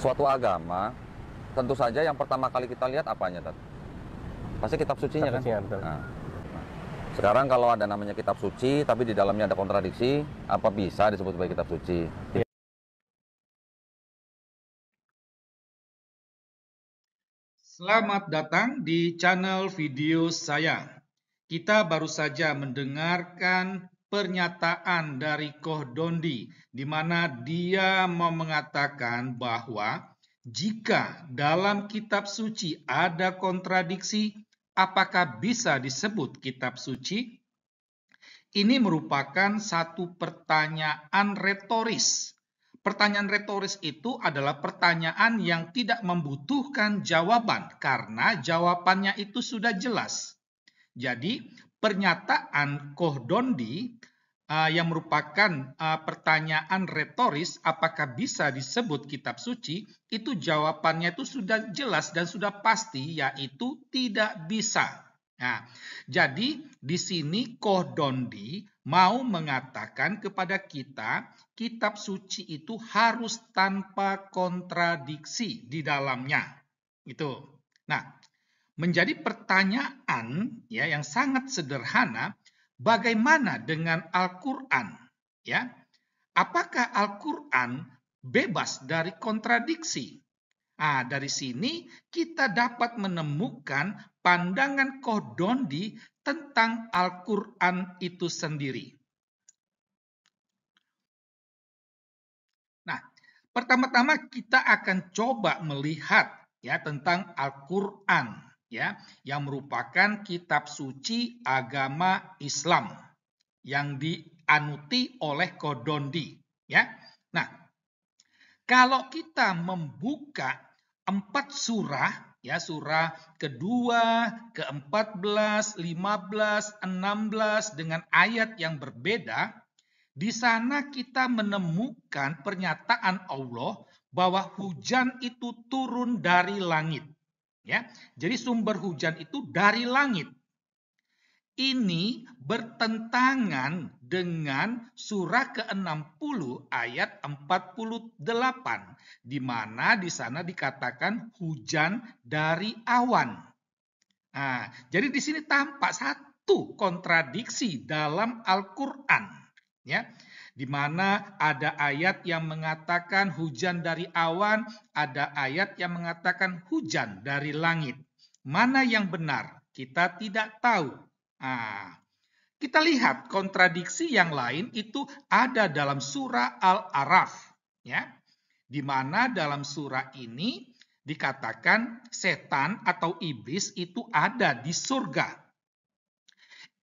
suatu agama, tentu saja yang pertama kali kita lihat apanya, Tat? Pasti kitab sucinya kan? Nah, sekarang kalau ada namanya kitab suci, tapi di dalamnya ada kontradiksi, apa bisa disebut sebagai kitab suci? Selamat datang di channel video saya. Kita baru saja mendengarkan pernyataan dari Koh Dondi, di mana dia mau mengatakan bahwa jika dalam kitab suci ada kontradiksi, apakah bisa disebut kitab suci? Ini merupakan satu pertanyaan retoris. Pertanyaan retoris itu adalah pertanyaan yang tidak membutuhkan jawaban karena jawabannya itu sudah jelas. Jadi, pernyataan Koh Dondi yang merupakan pertanyaan retoris, apakah bisa disebut kitab suci, itu jawabannya itu sudah jelas dan sudah pasti, yaitu tidak bisa. Nah, jadi di sini Koh Dondi mau mengatakan kepada kita, kitab suci itu harus tanpa kontradiksi di dalamnya. Itu. Nah, menjadi pertanyaan ya yang sangat sederhana, bagaimana dengan Al-Qur'an? Ya. Apakah Al-Qur'an bebas dari kontradiksi? Nah, dari sini kita dapat menemukan pandangan Koh Dondi tentang Al-Qur'an itu sendiri. Nah, pertama-tama kita akan coba melihat ya tentang Al-Qur'an ya, yang merupakan kitab suci agama Islam yang dianuti oleh Koh Dondi ya. Nah, kalau kita membuka 4 surah ya, surah kedua, ke-14, 15, 16 dengan ayat yang berbeda, di sana kita menemukan pernyataan Allah bahwa hujan itu turun dari langit. Ya, jadi sumber hujan itu dari langit. Ini bertentangan dengan surah ke-60 ayat 48, di mana di sana dikatakan hujan dari awan. Nah, jadi di sini tampak satu kontradiksi dalam Al-Qur'an, ya. Di mana ada ayat yang mengatakan hujan dari awan, ada ayat yang mengatakan hujan dari langit. Mana yang benar? Kita tidak tahu. Nah, kita lihat kontradiksi yang lain itu ada dalam surah Al-A'raf, ya. Di mana dalam surah ini dikatakan setan atau iblis itu ada di surga.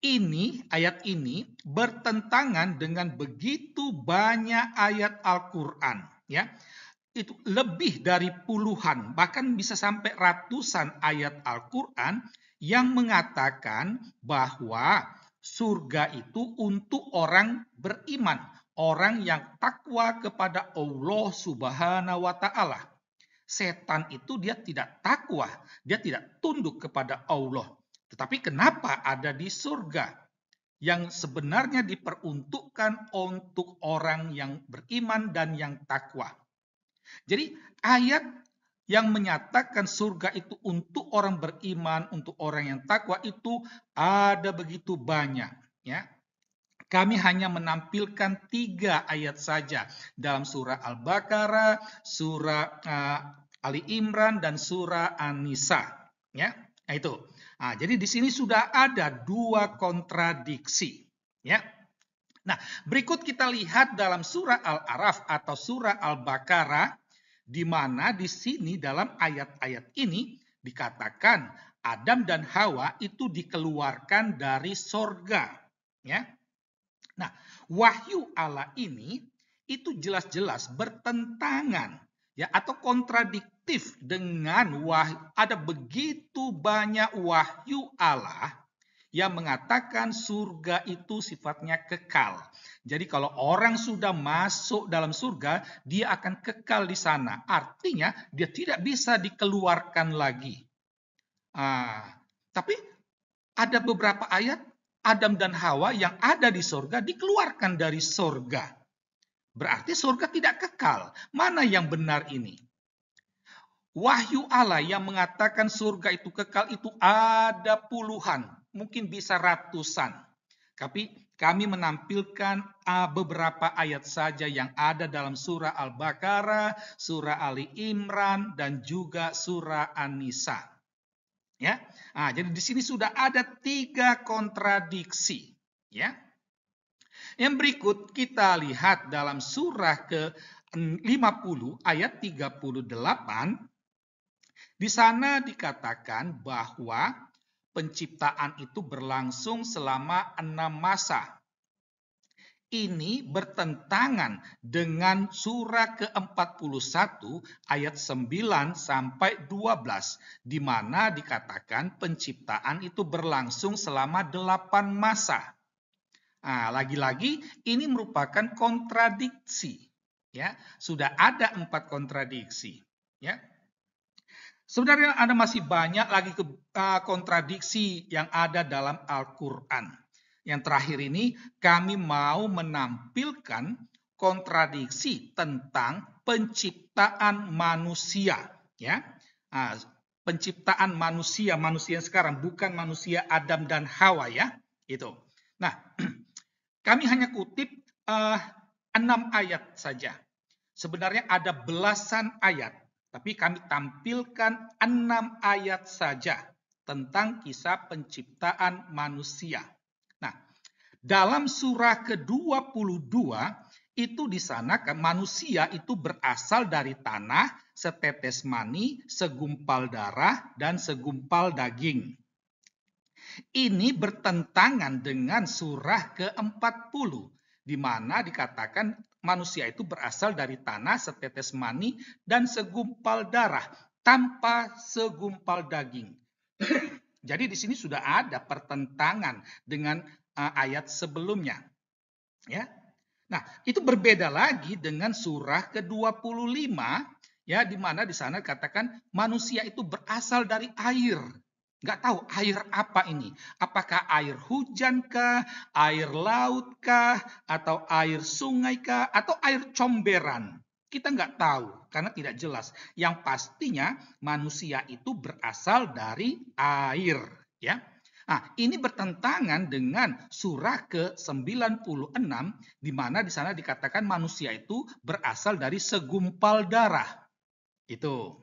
Ayat ini bertentangan dengan begitu banyak ayat Al-Qur'an, ya. Itu lebih dari puluhan, bahkan bisa sampai ratusan ayat Al-Qur'an yang mengatakan bahwa surga itu untuk orang beriman, orang yang takwa kepada Allah Subhanahu wa Ta'ala. Setan itu dia tidak takwa, dia tidak tunduk kepada Allah. Tetapi kenapa ada di surga yang sebenarnya diperuntukkan untuk orang yang beriman dan yang takwa? Jadi ayat yang menyatakan surga itu untuk orang beriman, untuk orang yang takwa itu ada begitu banyak. Ya, kami hanya menampilkan 3 ayat saja dalam surah Al-Baqarah, surah Ali Imran, dan surah An-Nisa. Ya, nah itu. Nah, jadi di sini sudah ada 2 kontradiksi. Ya. Nah, berikut kita lihat dalam surah Al-A'raf atau surah Al-Baqarah, di mana di sini dalam ayat-ayat ini dikatakan Adam dan Hawa itu dikeluarkan dari sorga. Ya. Nah, wahyu Allah ini itu jelas-jelas bertentangan ya atau kontradiktif dengan ada begitu banyak wahyu Allah yang mengatakan surga itu sifatnya kekal. Jadi kalau orang sudah masuk dalam surga, dia akan kekal di sana. Artinya dia tidak bisa dikeluarkan lagi. Tapi ada beberapa ayat Adam dan Hawa yang ada di surga dikeluarkan dari surga. Berarti surga tidak kekal. Mana yang benar ini? wahyu Allah yang mengatakan surga itu kekal itu ada puluhan, mungkin bisa ratusan. Tapi kami menampilkan beberapa ayat saja yang ada dalam surah Al-Baqarah, surah Ali Imran, dan juga surah An-Nisa. Ya, jadi di sini sudah ada 3 kontradiksi. Ya, yang berikut kita lihat dalam surah ke-50 ayat 38. Di sana dikatakan bahwa penciptaan itu berlangsung selama 6 masa. Ini bertentangan dengan surah ke-41 ayat 9 sampai 12 di mana dikatakan penciptaan itu berlangsung selama 8 masa. Lagi-lagi ini merupakan kontradiksi. Ya, sudah ada 4 kontradiksi. Ya. Sebenarnya ada masih banyak lagi kontradiksi yang ada dalam Al-Quran. Yang terakhir ini kami mau menampilkan kontradiksi tentang penciptaan manusia. Ya, penciptaan manusia sekarang, bukan manusia Adam dan Hawa ya. Itu. Nah, kami hanya kutip 6 ayat saja. Sebenarnya ada belasan ayat, tapi kami tampilkan 6 ayat saja tentang kisah penciptaan manusia. Nah, dalam surah ke-22 itu di sana manusia itu berasal dari tanah, setetes mani, segumpal darah, dan segumpal daging. Ini bertentangan dengan surah ke-40 di mana dikatakan manusia itu berasal dari tanah, setetes mani, dan segumpal darah tanpa segumpal daging. Jadi di sini sudah ada pertentangan dengan ayat sebelumnya. Ya. Nah, itu berbeda lagi dengan surah ke-25 ya, di mana di sana dikatakan manusia itu berasal dari air. Nggak tahu air apa ini. Apakah air hujan kah, air laut kah, atau air sungai kah, atau air comberan. Kita nggak tahu karena tidak jelas. Yang pastinya manusia itu berasal dari air. Ya. Nah, ini bertentangan dengan surah ke-96 di mana di sana dikatakan manusia itu berasal dari segumpal darah. Itu.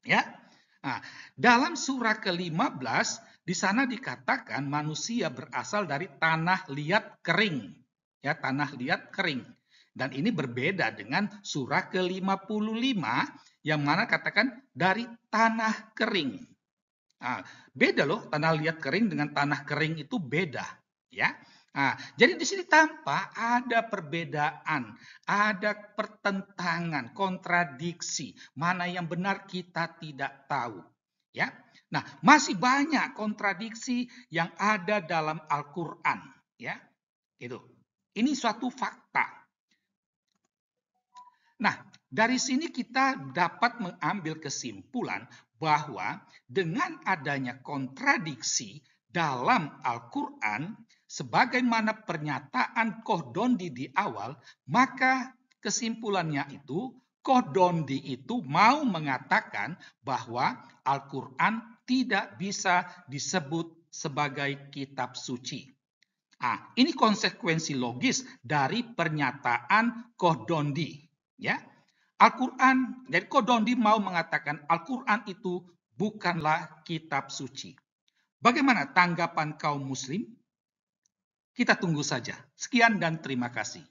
Ya. Nah, dalam surah ke-15 di sana dikatakan manusia berasal dari tanah liat kering. Ya, tanah liat kering. Dan ini berbeda dengan surah ke-55 yang mana katakan dari tanah kering. Beda loh, tanah liat kering dengan tanah kering itu beda. Ya. Jadi di sini tampak ada perbedaan, ada pertentangan, kontradiksi. Mana yang benar kita tidak tahu. Ya. Nah, masih banyak kontradiksi yang ada dalam Al-Quran. Ya. Itu. Ini suatu fakta. Nah, dari sini kita dapat mengambil kesimpulan bahwa dengan adanya kontradiksi dalam Al-Quran, sebagaimana pernyataan Kohdondi di awal, maka kesimpulannya itu, Kohdondi itu mau mengatakan bahwa Al-Quran tidak bisa disebut sebagai kitab suci. Ini konsekuensi logis dari pernyataan Kohdondi. Ya, Al-Quran, jadi Kohdondi mau mengatakan Al-Quran itu bukanlah kitab suci. Bagaimana tanggapan kaum muslim? Kita tunggu saja. Sekian dan terima kasih.